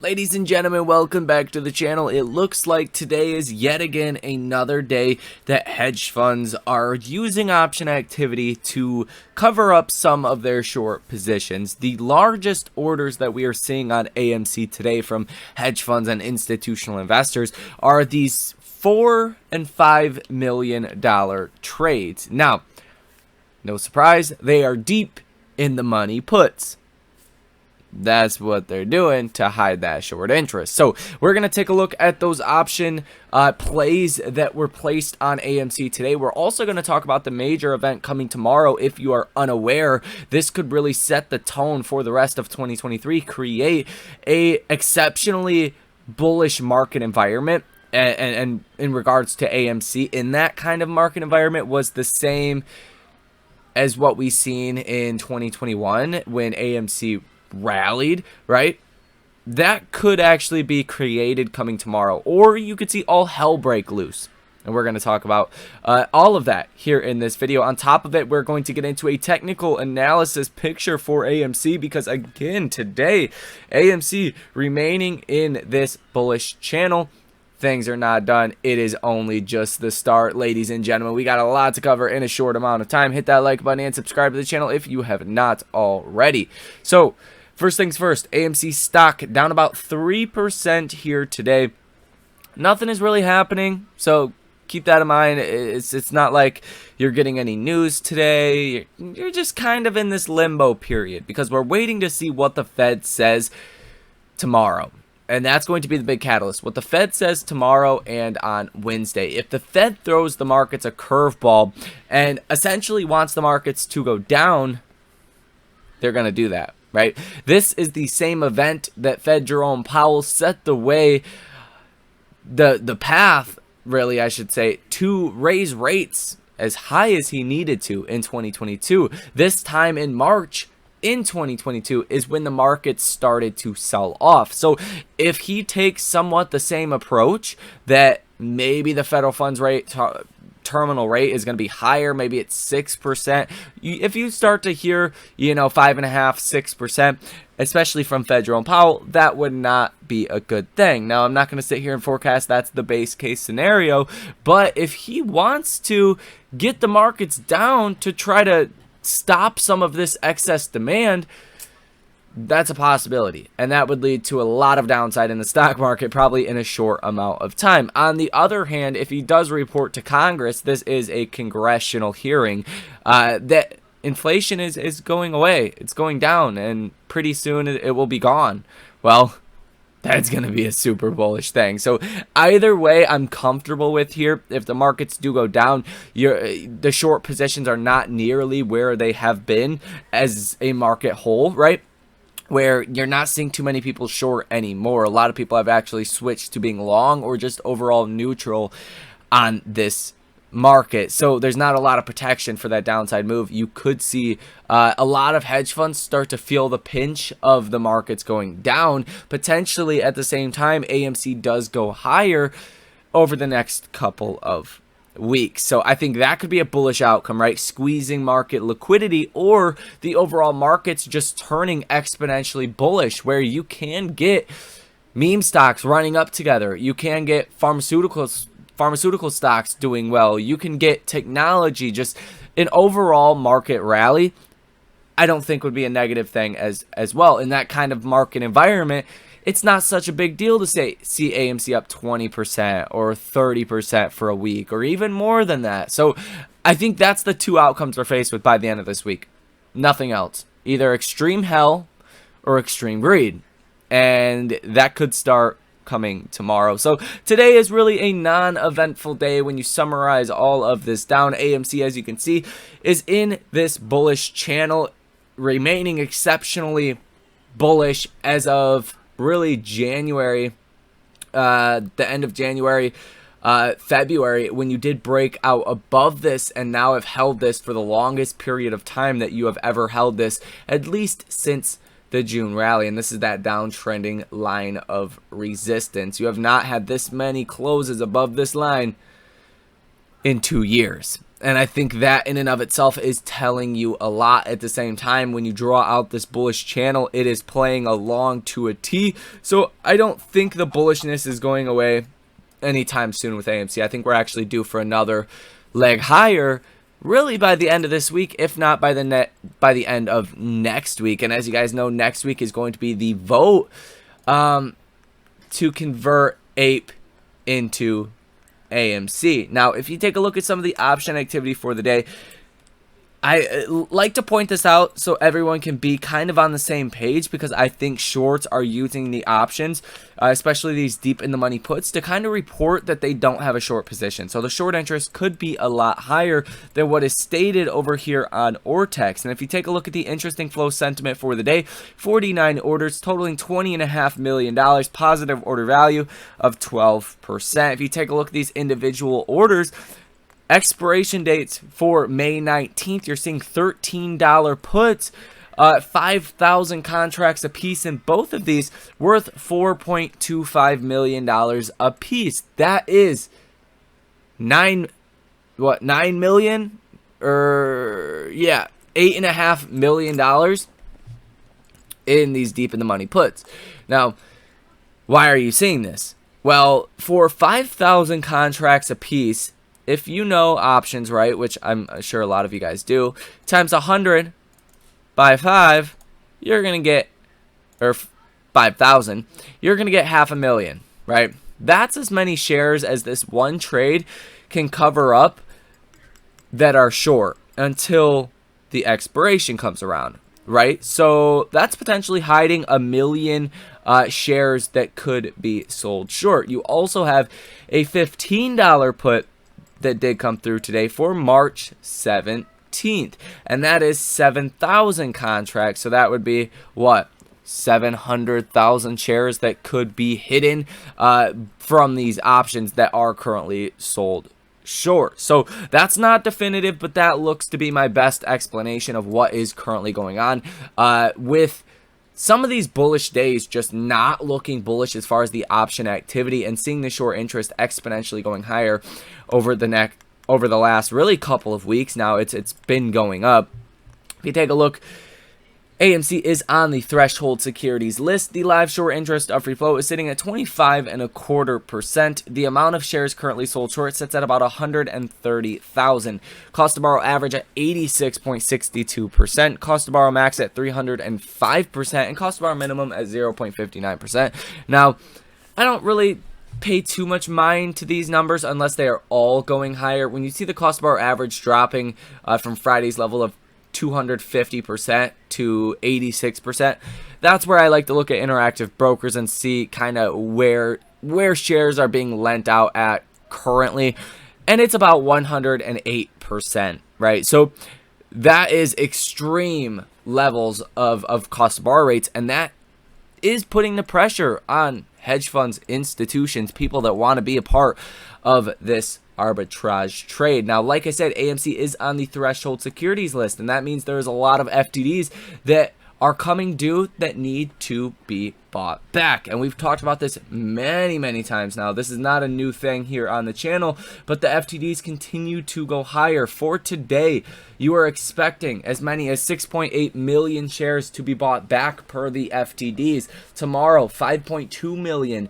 Ladies and gentlemen, welcome back to the channel. It looks like today is yet again another day that hedge funds are using option activity to cover up some of their short positions. The largest orders that we are seeing on AMC today from hedge funds and institutional investors are these $4 and $5 million trades. Now, no surprise, they are deep in the money puts. That's what they're doing to hide that short interest. So we're going to take a look at those option plays that were placed on AMC today. We're also going to talk about the major event coming tomorrow. If you are unaware, this could really set the tone for the rest of 2023, create a exceptionally bullish market environment. And in regards to AMC, in that kind of market environment was the same as what we seen in 2021 when AMC rallied, right? That could actually be created coming tomorrow, or you could see all hell break loose. And we're going to talk about all of that here in this video. On top of it, we're going to get into a technical analysis picture for AMC because, again, today, AMC remaining in this bullish channel. Things are not done. It is only just the start, ladies and gentlemen. We got a lot to cover in a short amount of time. Hit that like button and subscribe to the channel if you have not already. So, first things first, AMC stock down about 3% here today. Nothing is really happening, so keep that in mind. It's not like you're getting any news today. You're just kind of in this limbo period because we're waiting to see what the Fed says tomorrow. And that's going to be the big catalyst. What the Fed says tomorrow and on Wednesday. If the Fed throws the markets a curveball and essentially wants the markets to go down, they're going to do that, right? This is the same event that Fed Jerome Powell set the way, the path, really, I should say, to raise rates as high as he needed to in 2022. This time in March, in 2022 is when the market started to sell off. So if he takes somewhat the same approach, that maybe the federal funds rate terminal rate is going to be higher, maybe it's 6%. If you start to hear, 5.5%, 6%, especially from Fed Jerome Powell, that would not be a good thing. Now, I'm not going to sit here and forecast that's the base case scenario, but if he wants to get the markets down to try to stop some of this excess demand, that's a possibility, and that would lead to a lot of downside in the stock market probably in a short amount of time. On the other hand, if he does report to Congress, this is a congressional hearing, that inflation is going away, it's going down, and pretty soon it will be gone. Well, that's going to be a super bullish thing. So either way, I'm comfortable with here. If the markets do go down, the short positions are not nearly where they have been as a market whole, right? Where you're not seeing too many people short anymore. A lot of people have actually switched to being long or just overall neutral on this market. So there's not a lot of protection for that downside move. You could see a lot of hedge funds start to feel the pinch of the markets going down. Potentially at the same time, AMC does go higher over the next couple of weeks. So I think that could be a bullish outcome, right? Squeezing market liquidity, or the overall markets just turning exponentially bullish, where you can get meme stocks running up together. You can get pharmaceutical stocks doing well. You can get technology, just an overall market rally. I don't think would be a negative thing as well. In that kind of market environment, it's not such a big deal to see AMC up 20% or 30% for a week, or even more than that. So I think that's the two outcomes we're faced with by the end of this week. Nothing else. Either extreme hell or extreme greed. And that could start coming tomorrow. So today is really a non-eventful day when you summarize all of this down. AMC, as you can see, is in this bullish channel, remaining exceptionally bullish as of really January, the end of January, February, when you did break out above this and now have held this for the longest period of time that you have ever held this, at least since the June rally. And this is that downtrending line of resistance. You have not had this many closes above this line in 2 years. And I think that in and of itself is telling you a lot. At the same time, when you draw out this bullish channel, it is playing along to a T. So I don't think the bullishness is going away anytime soon with AMC. I think we're actually due for another leg higher really by the end of this week, if not by the end of next week. And as you guys know, next week is going to be the vote to convert APE into AMC. Now, if you take a look at some of the option activity for the day, I like to point this out so everyone can be kind of on the same page, because I think shorts are using the options, especially these deep in the money puts, to kind of report that they don't have a short position. So the short interest could be a lot higher than what is stated over here on Ortex. And if you take a look at the interesting flow sentiment for the day, 49 orders totaling $20.5 million, positive order value of 12%. If you take a look at these individual orders, expiration dates for May 19th, you're seeing $13 puts, 5,000 contracts a piece in both of these, worth $4.25 million a piece. That is $9 million? Yeah, $8.5 million in these deep in the money puts. Now, why are you seeing this? Well, for 5,000 contracts a piece, if you know options, right, which I'm sure a lot of you guys do, times 100 by 5, you're going to get, or 5,000, you're going to get $500,000, right? That's as many shares as this one trade can cover up that are short until the expiration comes around, right? So that's potentially hiding 1 million shares that could be sold short. You also have a $15 put that did come through today for March 17th, and that is 7,000 contracts. So that would be what, 700,000 shares that could be hidden from these options that are currently sold short. So that's not definitive, but that looks to be my best explanation of what is currently going on with some of these bullish days just not looking bullish as far as the option activity, and seeing the short interest exponentially going higher over the last really couple of weeks. Now it's been going up. If you take a look, AMC is on the threshold securities list. The live short interest of free float is sitting at 25.25%. The amount of shares currently sold short sits at about 130,000. Cost to borrow average at 86.62%. Cost to borrow max at 305%. And cost to borrow minimum at 0.59%. Now, I don't really pay too much mind to these numbers unless they are all going higher. When you see the cost to borrow average dropping from Friday's level of 250% to 86%, that's where I like to look at Interactive Brokers and see kind of where shares are being lent out at currently, and it's about 108%, right? So that is extreme levels of cost to borrow rates, and that is putting the pressure on hedge funds, institutions, people that want to be a part of this arbitrage trade. Now, like I said, AMC is on the threshold securities list, and that means there's a lot of FTDs that are coming due that need to be bought back. And we've talked about this many times now. This is not a new thing here on the channel, but the FTDs continue to go higher. For today, you are expecting as many as 6.8 million shares to be bought back per the FTDs. Tomorrow, 5.2 million.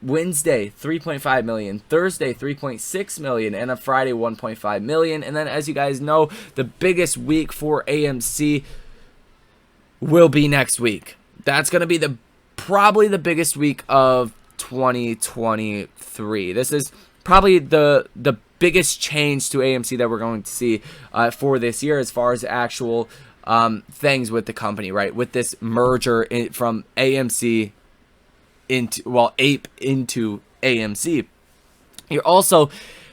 Wednesday, 3.5 million, Thursday, 3.6 million, and on Friday, 1.5 million. And then, as you guys know, the biggest week for AMC will be next week. That's going to be probably the biggest week of 2023. This is probably the biggest change to AMC that we're going to see for this year as far as actual things with the company, right? With this merger from AMC into APE into AMC. You're also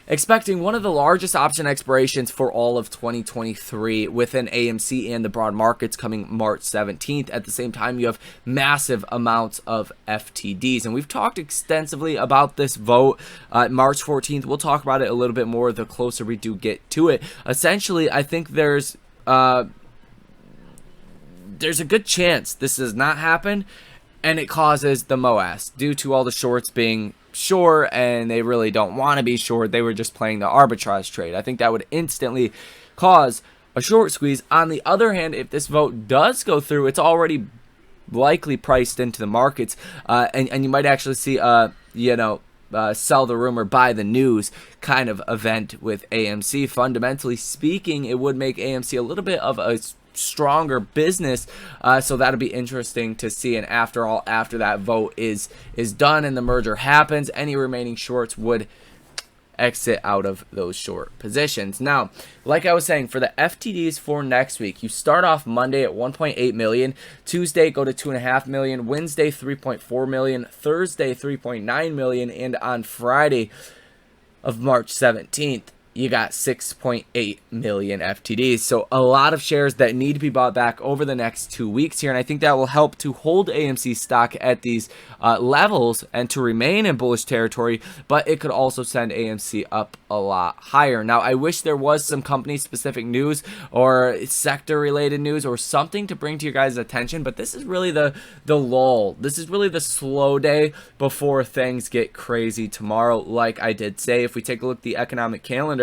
expecting one of the largest option expirations for all of 2023 within AMC and the broad markets coming March 17th. At the same time, you have massive amounts of FTDs, and we've talked extensively about this vote March 14th. We'll talk about it a little bit more the closer we do get to it. Essentially, I think there's a good chance this does not happen, and it causes the MOAS due to all the shorts being short and they really don't want to be short. They were just playing the arbitrage trade. I think that would instantly cause a short squeeze. On the other hand, if this vote does go through, it's already likely priced into the markets, and you might actually see sell the rumor, buy the news kind of event with AMC. Fundamentally speaking, it would make AMC a little bit of a stronger business, so that'll be interesting to see. And after all, after that vote is done and the merger happens, any remaining shorts would exit out of those short positions. Now, like I was saying, for the FTDs for next week, you start off Monday at 1.8 million, Tuesday go to 2.5 million, Wednesday 3.4 million, Thursday 3.9 million, and on Friday of March 17th, you got 6.8 million FTDs. So a lot of shares that need to be bought back over the next 2 weeks here. And I think that will help to hold AMC stock at these levels and to remain in bullish territory. But it could also send AMC up a lot higher. Now, I wish there was some company specific news or sector related news or something to bring to your guys' attention. But this is really the lull. This is really the slow day before things get crazy tomorrow. Like I did say, if we take a look at the economic calendar,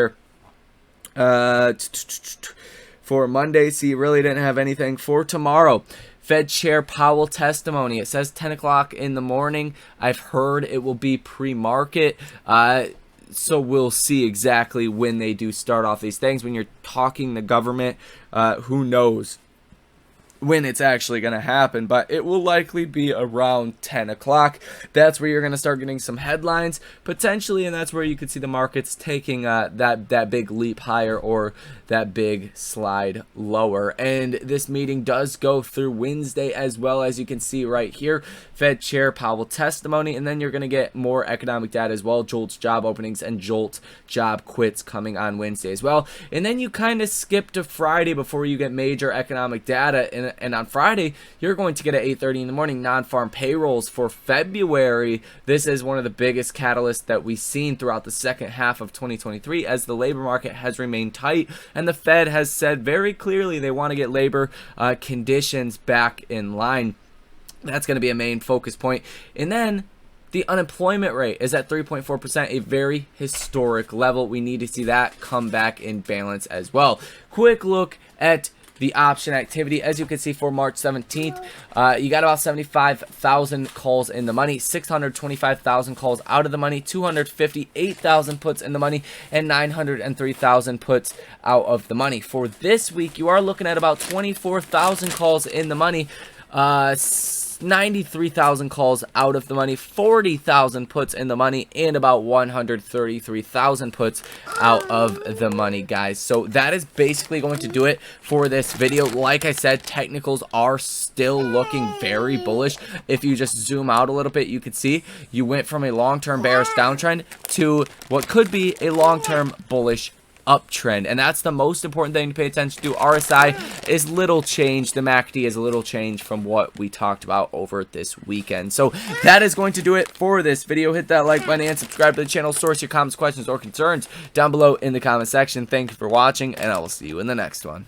for Monday, see, really didn't have anything for tomorrow. Fed Chair Powell testimony. It says 10 o'clock in the morning. I've heard it will be pre-market. So we'll see exactly when they do start off these things. When you're talking the government, who knows when it's actually going to happen, but it will likely be around 10 o'clock. That's where you're going to start getting some headlines potentially, and that's where you could see the markets taking that big leap higher or that big slide lower. And this meeting does go through Wednesday as well, as you can see right here. Fed Chair Powell testimony, and then you're going to get more economic data as well. JOLTS job openings and JOLTS job quits coming on Wednesday as well. And then you kind of skip to Friday before you get major economic data. And on Friday, you're going to get at 8:30 in the morning non-farm payrolls for February. This is one of the biggest catalysts that we've seen throughout the second half of 2023, as the labor market has remained tight. And the Fed has said very clearly they want to get labor conditions back in line. That's going to be a main focus point. And then the unemployment rate is at 3.4%, a very historic level. We need to see that come back in balance as well. Quick look at the option activity. As you can see, for March 17th, you got about 75,000 calls in the money, 625,000 calls out of the money, 258,000 puts in the money, and 903,000 puts out of the money. For this week, you are looking at about 24,000 calls in the money, 93,000 calls out of the money, 40,000 puts in the money, and about 133,000 puts out of the money, guys. So that is basically going to do it for this video. Like I said, technicals are still looking very bullish. If you just zoom out a little bit, you can see you went from a long-term bearish downtrend to what could be a long-term bullish uptrend, and that's the most important thing to pay attention to. RSI is little change. The MACD is a little change from what we talked about over this weekend. So that is going to do it for this video. Hit that like button and subscribe to the channel. Source your comments, questions, or concerns down below in the comment section. Thank you for watching, and I will see you in the next one.